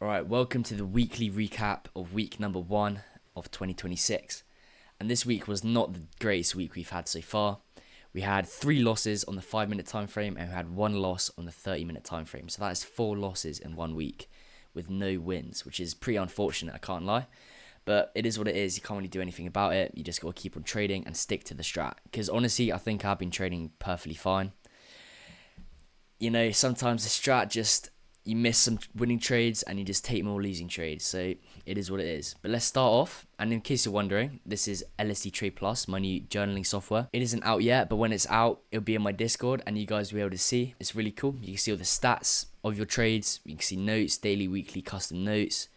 Alright, welcome to the weekly recap of week number 1 of 2026. And this week was not the greatest week we've had so far. We had 3 losses on the 5-minute time frame and we had 1 loss on the 30-minute time frame. So that is 4 losses in 1 week with no wins, which is pretty unfortunate, I can't lie. But it is what it is. You can't really do anything about it. You just got to keep on trading and stick to the strat. Because honestly, I think I've been trading perfectly fine. You know, sometimes the strat just, you miss some winning trades and you just take more losing trades. So it is what it is. But let's start off. And in case you're wondering, this is LSD Trade Plus, my new journaling software. It isn't out yet, but when it's out, it'll be in my Discord and you guys will be able to see. It's really cool. You can see all the stats of your trades. You can see notes, daily, weekly, custom notes.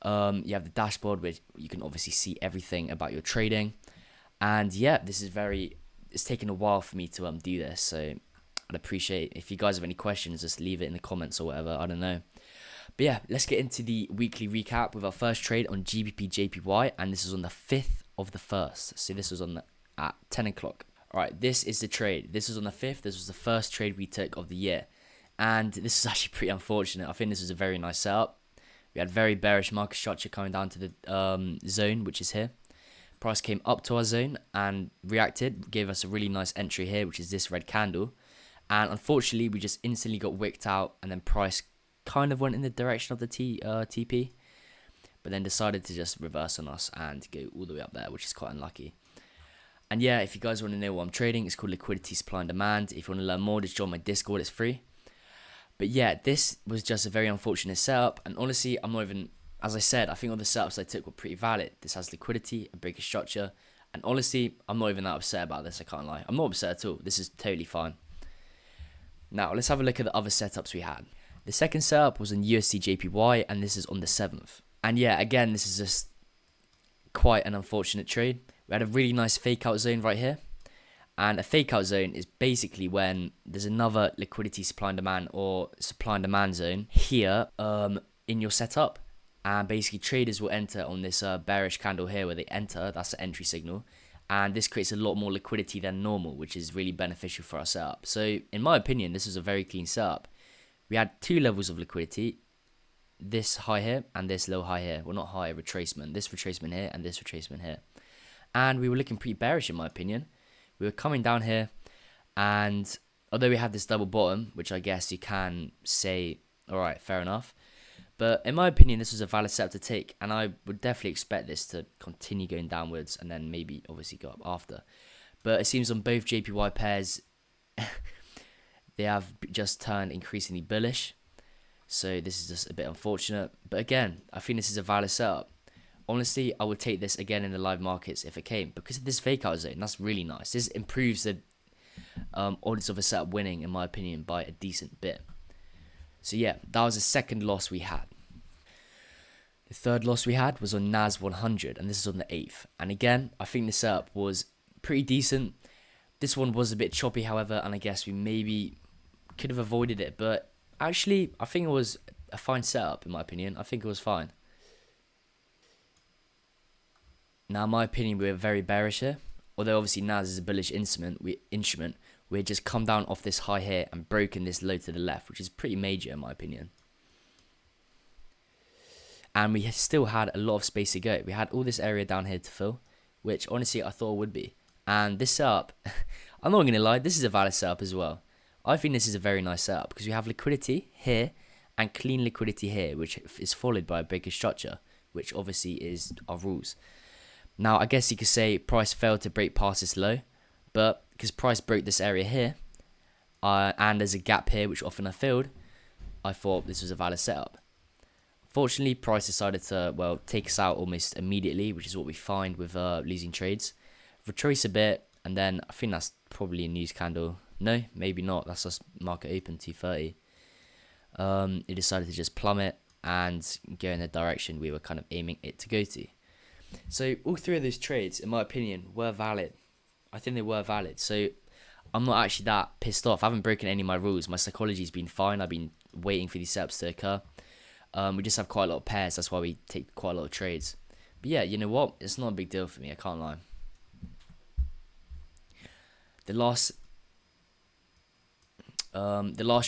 You have the dashboard where you can obviously see everything about your trading. And yeah, it's taken a while for me to do this. So I'd appreciate if you guys have any questions, just leave it in the comments or whatever. I don't know. But yeah, let's get into the weekly recap with our first trade on GBP JPY, and this is on the 5th of the 1st. So this was at 10 o'clock. All right, this is the trade. This was on the 5th. This was the first trade we took of the year. And this is actually pretty unfortunate. I think this was a very nice setup. We had very bearish market structure coming down to the zone, which is here. Price came up to our zone and reacted, gave us a really nice entry here, which is this red candle. And unfortunately, we just instantly got wicked out, and then price kind of went in the direction of the TP, but then decided to just reverse on us and go all the way up there, which is quite unlucky. And yeah, if you guys want to know what I'm trading, it's called Liquidity Supply and Demand. If you want to learn more, just join my Discord, it's free. But yeah, this was just a very unfortunate setup, and honestly, I'm not even, as I said, I think all the setups I took were pretty valid. This has liquidity, a bigger structure, and honestly, I'm not even that upset about this, I can't lie. I'm not upset at all, this is totally fine. Now, let's have a look at the other setups we had. The second setup was in USD JPY, and this is on the 7th. And yeah, again, this is just quite an unfortunate trade. We had a really nice fake out zone right here. And a fake out zone is basically when there's another liquidity supply and demand or supply and demand zone here in your setup. And basically traders will enter on this bearish candle here where they enter, that's the entry signal. And this creates a lot more liquidity than normal, which is really beneficial for our setup. So in my opinion, this was a very clean setup. We had 2 levels of liquidity, this high here and this low high here. Well, not high, retracement. This retracement here and this retracement here. And we were looking pretty bearish in my opinion. We were coming down here, and although we had this double bottom, which I guess you can say, all right, fair enough. But in my opinion, this was a valid setup to take, and I would definitely expect this to continue going downwards and then maybe obviously go up after. But it seems on both JPY pairs, they have just turned increasingly bullish. So this is just a bit unfortunate. But again, I think this is a valid setup. Honestly, I would take this again in the live markets if it came, because of this fake out zone. That's really nice. This improves the odds of a setup winning, in my opinion, by a decent bit. So yeah, that was the second loss we had. The third loss we had was on NAS 100, and this is on the 8th. And again, I think the setup was pretty decent. This one was a bit choppy, however, and I guess we maybe could have avoided it. But actually, I think it was a fine setup, in my opinion. I think it was fine. Now, in my opinion, we were very bearish here. Although obviously NAS is a bullish instrument, we had just come down off this high here and broken this low to the left, which is pretty major in my opinion. And we still had a lot of space to go. We had all this area down here to fill, which honestly I thought would be. And this setup, I'm not going to lie, this is a valid setup as well. I think this is a very nice setup because we have liquidity here and clean liquidity here, which is followed by a bigger structure, which obviously is our rules. Now, I guess you could say price failed to break past this low, but because price broke this area here, and there's a gap here which often I filled, I thought this was a valid setup. Fortunately, price decided to, well, take us out almost immediately, which is what we find with losing trades. Retrace a bit, and then I think that's probably a news candle. No, maybe not. That's just market open 230. It decided to just plummet and go in the direction we were kind of aiming it to go to. So all 3 of those trades, in my opinion, were valid. I think they were valid. So I'm not actually that pissed off. I haven't broken any of my rules. My psychology's been fine. I've been waiting for these setups to occur. We just have quite a lot of pairs. That's why we take quite a lot of trades. But yeah, you know what? It's not a big deal for me. I can't lie. The last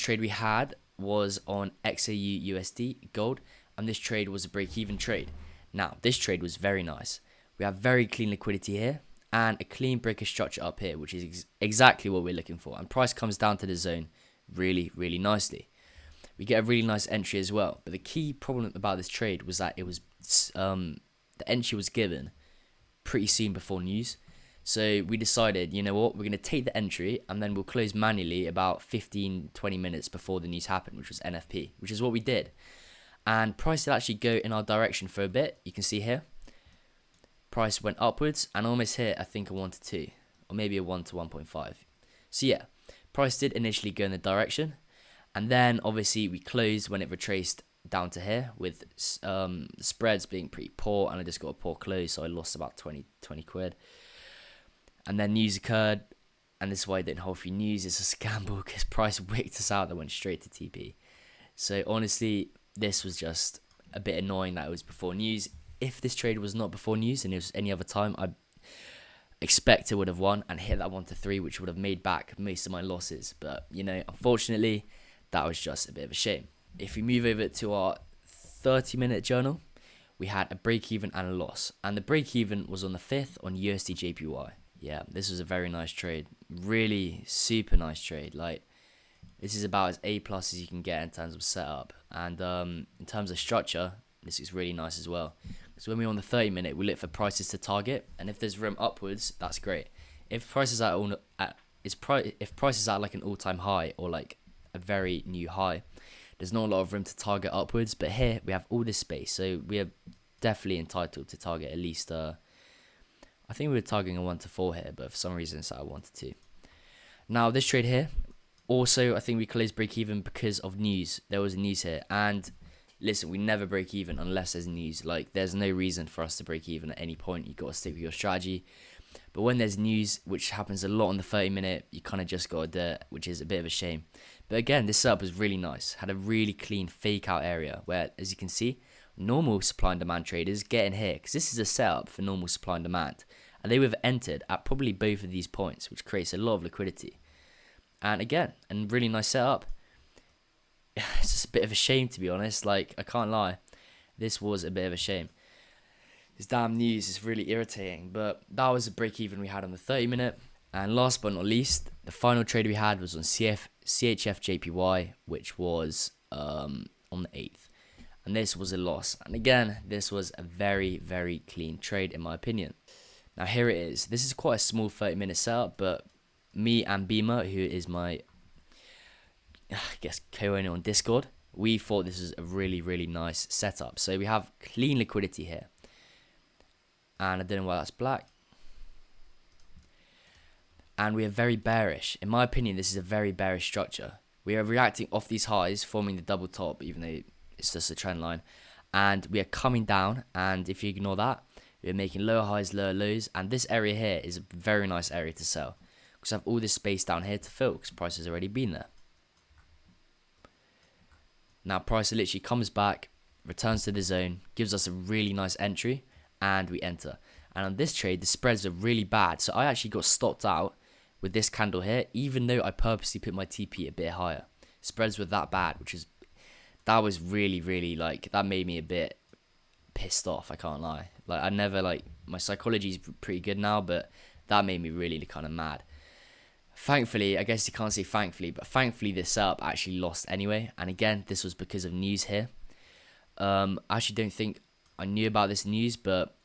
trade we had was on XAU USD gold, and this trade was a break-even trade. Now, this trade was very nice. We have very clean liquidity here and a clean breaker structure up here, which is exactly what we're looking for. And price comes down to the zone really, really nicely. We get a really nice entry as well. But the key problem about this trade was that it was the entry was given pretty soon before news. So we decided, you know what, we're going to take the entry and then we'll close manually about 15-20 minutes before the news happened, which was NFP, which is what we did. And price did actually go in our direction for a bit. You can see here, price went upwards and almost hit, I think, a 1 to 2 or maybe a 1 to 1.5. So yeah, price did initially go in the direction, and then obviously we closed when it retraced down to here with spreads being pretty poor, and I just got a poor close, so I lost about 20 quid. And then news occurred, and this is why I didn't hold for news. It's a scamble because price wicked us out that went straight to TP. So honestly, this was just a bit annoying that it was before news. If this trade was not before news and it was any other time, I expect it would have won and hit that 1 to 3, which would have made back most of my losses. But, you know, unfortunately, that was just a bit of a shame. If we move over to our 30-minute journal, we had a break-even and a loss. And the break-even was on the 5th on USD JPY. Yeah, this was a very nice trade. Really super nice trade. Like, this is about as A+ as you can get in terms of setup. And in terms of structure, this is really nice as well. So when we're on the 30-minute, we look for prices to target, and if there's room upwards, that's great. If prices are if prices are like an all-time high or like a very new high, there's not a lot of room to target upwards. But here we have all this space, so we are definitely entitled to target at least. I think we were targeting a 1 to 4 here, but for some reason it's at a 1 to 2. Now this trade here, also I think we closed break even because of news. There was news here, and listen, we never break even unless there's news. Like, there's no reason for us to break even at any point. You got to stick with your strategy. But when there's news, which happens a lot on the 30-minute, you kind of just got to do it, which is a bit of a shame. But again, this setup was really nice. Had a really clean fake out area where, as you can see, normal supply and demand traders get in here because this is a setup for normal supply and demand. And they would have entered at probably both of these points, which creates a lot of liquidity. And again, a really nice setup. It's just a bit of a shame, to be honest. Like, I can't lie. This was a bit of a shame. This damn news is really irritating. But that was a break even we had on the 30-minute. And last but not least, the final trade we had was on CHF JPY, which was on the 8th. And this was a loss. And again, this was a very, very clean trade in my opinion. Now here it is. This is quite a small 30-minute setup, but me and Beamer, who is my, I guess, co-owner on Discord, we thought this was a really, really nice setup. So we have clean liquidity here. And I don't know why that's black. And we are very bearish. In my opinion, this is a very bearish structure. We are reacting off these highs, forming the double top, even though it's just a trend line. And we are coming down, and if you ignore that, we're making lower highs, lower lows. And this area here is a very nice area to sell, because I have all this space down here to fill, because price has already been there. Now price literally comes back, returns to the zone, gives us a really nice entry, and we enter. And on this trade, the spreads are really bad, so I actually got stopped out with this candle here, even though I purposely put my TP a bit higher. Spreads were that bad, that was really, really, like, that made me a bit pissed off, I can't lie. Like, I never, like, my psychology is pretty good now, but that made me really kind of mad. Thankfully, I guess you can't say thankfully, but thankfully this setup actually lost anyway. And again, this was because of news here. I actually don't think I knew about this news, but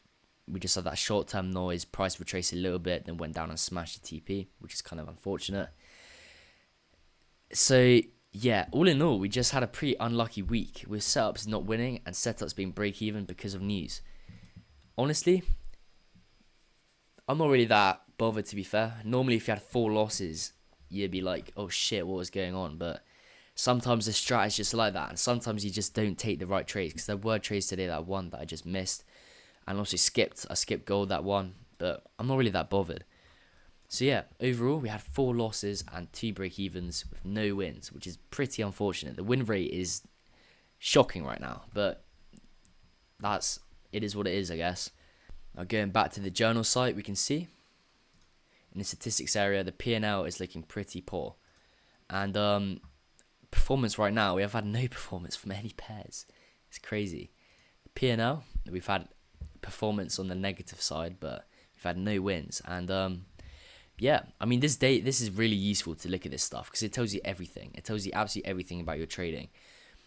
we just had that short-term noise. Price retraced a little bit, then went down and smashed the TP, which is kind of unfortunate. So yeah, all in all, we just had a pretty unlucky week with setups not winning and setups being break-even because of news. Honestly, I'm not really that bothered, to be fair. Normally, if you had 4 losses, you'd be like, oh shit, what was going on? But sometimes the strat is just like that, and sometimes you just don't take the right trades, because there were trades today that I won that I just missed, and also I skipped gold that one, but I'm not really that bothered. So yeah, overall, we had 4 losses and 2 break-evens with no wins, which is pretty unfortunate. The win rate is shocking right now, but it is what it is, I guess. Now going back to the journal site, we can see in the statistics area, the P&L is looking pretty poor. And performance right now, we have had no performance from any pairs. It's crazy. P&L, we've had performance on the negative side, but we've had no wins. And yeah, I mean, this is really useful to look at this stuff because it tells you everything. It tells you absolutely everything about your trading.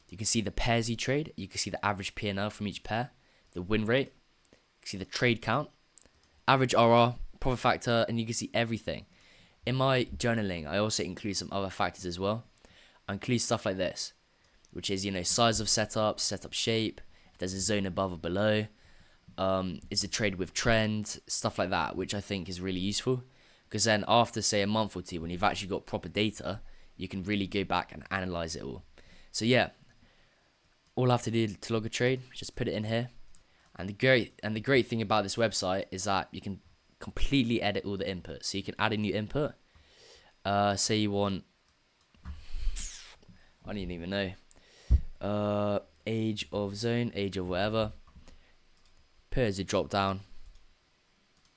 You can see the pairs you trade. You can see the average P&L from each pair, the win rate. You can see the trade count, average RR, profit factor, and you can see everything. In my journaling, I also include some other factors as well. I include stuff like this, which is, size of setup shape, if there's a zone above or below, is a trade with trend, stuff like that, which I think is really useful. Because then after, say, a month or two, when you've actually got proper data, you can really go back and analyze it all. So yeah, all I have to do to log a trade, just put it in here. And the great thing about this website is that you can completely edit all the inputs. So you can add a new input. Say you want, I don't even know, age of zone, age of whatever. Put it as a drop down.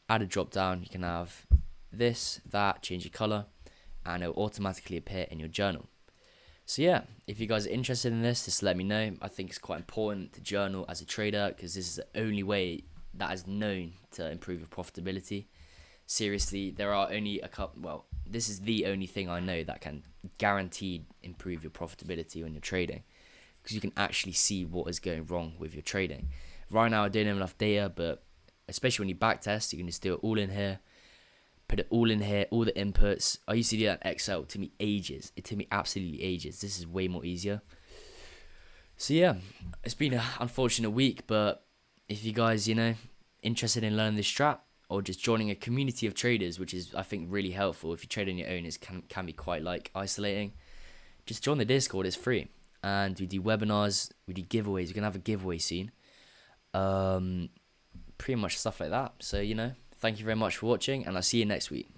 Add a drop down. You can have this, that, change your color, and it will automatically appear in your journal. So yeah, if you guys are interested in this, just let me know. I think it's quite important to journal as a trader because this is the only way that is known to improve your profitability. Seriously, there are only a couple, well, this is the only thing I know that can guaranteed improve your profitability when you're trading, because you can actually see what is going wrong with your trading. Right now I don't have enough data, but especially when you backtest, you can just do it all in here. Put it all in here, all the inputs. I used to do that in Excel. It took me ages. It took me absolutely ages. This is way more easier. So yeah, it's been an unfortunate week, but if you guys, interested in learning this strat or just joining a community of traders, which is, I think, really helpful. If you trade on your own, it can be quite isolating. Just join the Discord. It's free. And we do webinars. We do giveaways. We're going to have a giveaway soon. Pretty much stuff like that. So, thank you very much for watching, and I'll see you next week.